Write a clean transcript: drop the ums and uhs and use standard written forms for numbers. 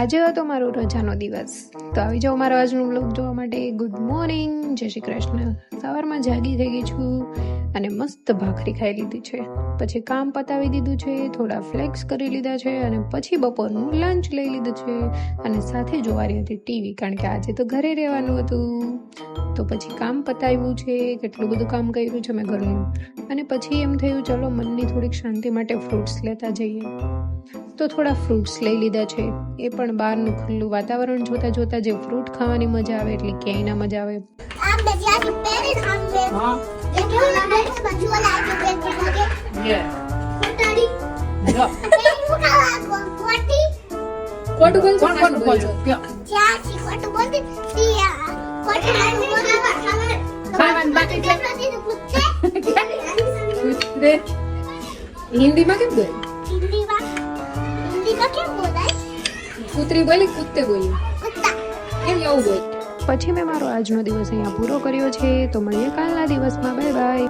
આજે હતો મારો રજાનો દિવસ, તો આવી જાઓ મારો આજનો બ્લોગ જોવા માટે. ગુડ મોર્નિંગ, જય શ્રી કૃષ્ણ. સવારમાં જાગી થઈ ગઈ છું અને મસ્ત ભાખરી ખાઈ લીધી છે. પછી કામ પતાવી દીધું છે, થોડા ફ્લેક્સ કરી લીધા છે અને પછી બપોરનું લંચ લઈ લીધું છે અને સાથે જોવાની હતી ટીવી, કારણ કે આજે તો ઘરે રહેવાનું હતું. તો પછી કામ પતાવ્યું છે, કેટલું બધું કામ કર્યું છે મેં ઘરનું. અને પછી એમ થયું ચલો મનની થોડીક શાંતિ માટે ફ્રૂટ્સ લેતા જઈએ. તો થોડા ફ્રૂટ્સ લઈ લીધા છે, એ પણ બહારનું ખુલ્લું વાતાવરણ જોતા જોતા. જે ફ્રૂટ ખાવાની મજા આવે એટલે ક્યાંય ના મજા આવે. હિન્દીમાં કેમ બોલ? કૂતરી બોલી, કૂતે બોલી, કેમ એવું બોલ? પછી મેં મારો આજનો દિવસ અહીંયા પૂરો કર્યો છે. તો મળીએ કાલના દિવસમાં. Bye bye.